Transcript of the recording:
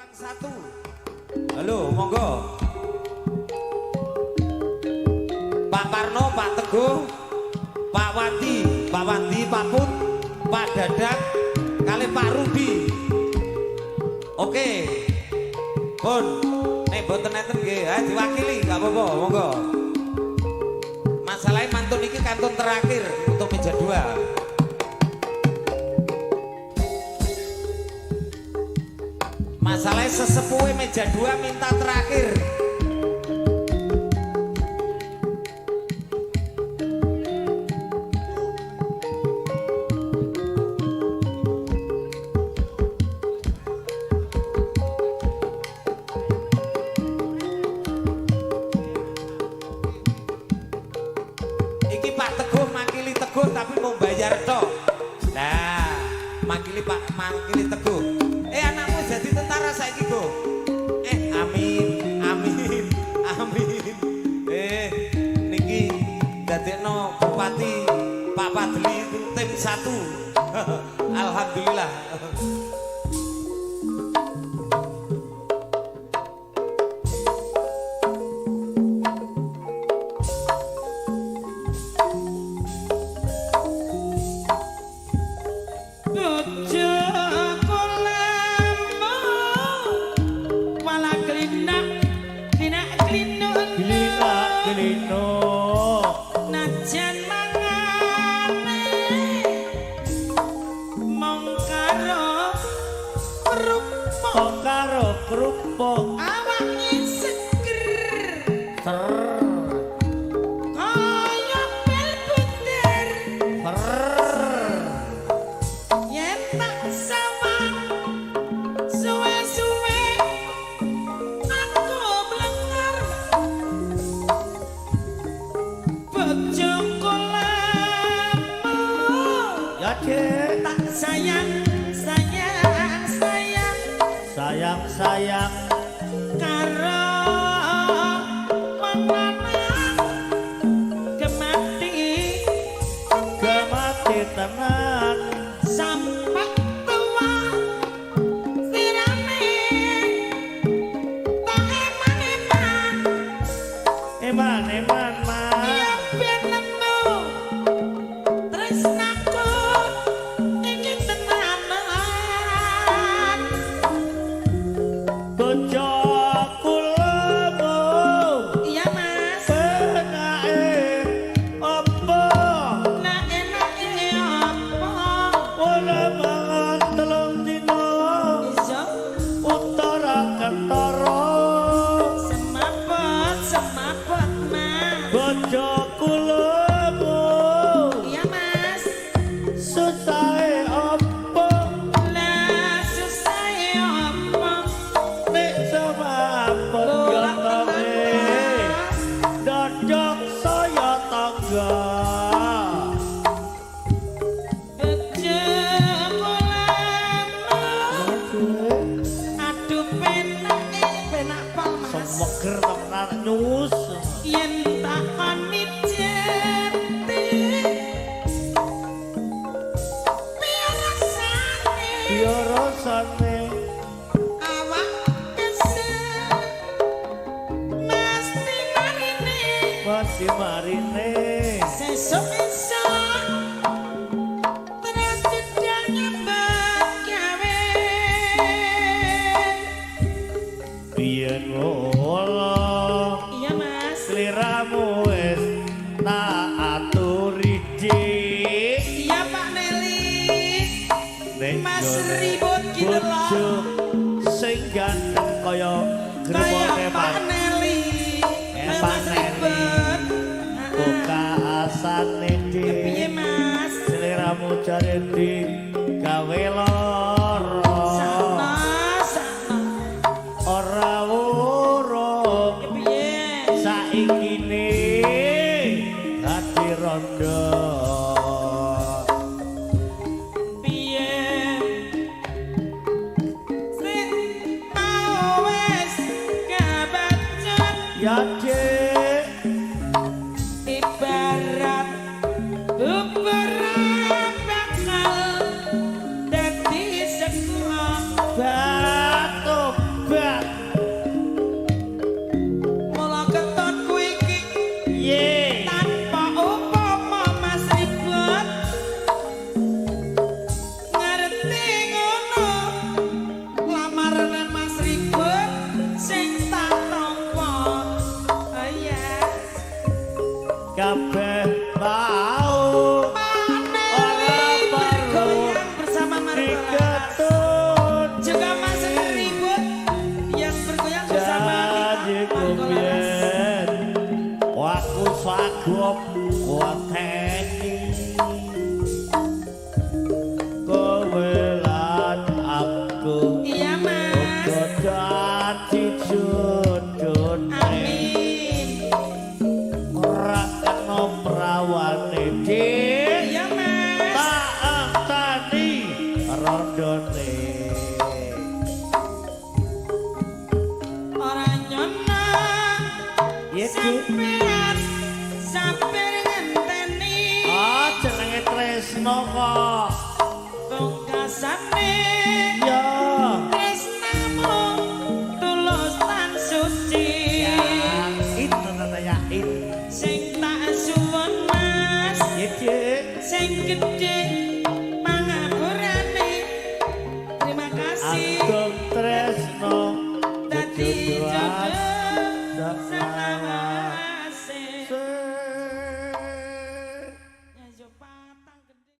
kurang satu. Halo, monggo. Pak Parno, Pak Teguh, Pak Wandi, Pak Put, Pak Dadak, kali Pak Rudi. Oke. Pun, nek boten enten nggih, ha diwakili, gak apa-apa, monggo. Masalahnya mantun iki kantun terakhir untuk meja 2. Masalahnya sesepuhe meja 2 minta terakhir. Iki Pak Teguh makili Teguh tapi mau bayar tok. Nah, makili Teguh. Anakmu jadi tentara saiki go. Amin, amin, amin. Niki dadekno Bupati Pak Padli tim 1. Alhamdulillah. Kerupuk awaknya seger kaya bel bunder yen tak sawang suwe-suwe aku blengar bojoku lemu ya Cek tak sayang sayang karo wong lanang gemati tenan sampai tua sirame tak eman mas ya biar nemu tresnaku iki tenanan bojoku lemu iya mas enake opo nak enake apa ora mangan telung dina iso utara kentara semaput mas bojoku lemu iya mas susahe opo lah susah apa nek semaput bolak yontone dodok saya tangga bojoku lemu aduh penak pal mas semeger tenan nyus yen takoni jati piye rasane ya rasane awak kesel mesti marine masih marine sesuk esuk terus jedang nyambut gawe biyen ngono iya mas sliramu wis tak aturi dik iya Pak Nelis nek Mas jone ribut gitu loh bojo sing ganteng kaya gremone kayak Pak Neli Pak Mas Neli. ribut buka asane piye dik mas sliramu jare dik gawe lara sakno ora urung piye saiki ne hati rondo piye sik tau wis kebacut ya Dik ibarat beberapa bakal dadi sekuat batuk sabuk wateni kowe lan aku Iya mas. uga dadi jodohne Amin. ora kena prawane dik Iya mas. tak antani rondone Ora nyono. Sampean sampean ngenteni. ah jenenge tresno kok Pungkasane ya tresnamu tulus lan suci. itu tata yakin Sing tak suwun mas. ya dik Sing gedhe pangapurane. Terima kasih. Agung tresno Dadi jodohan jodoh.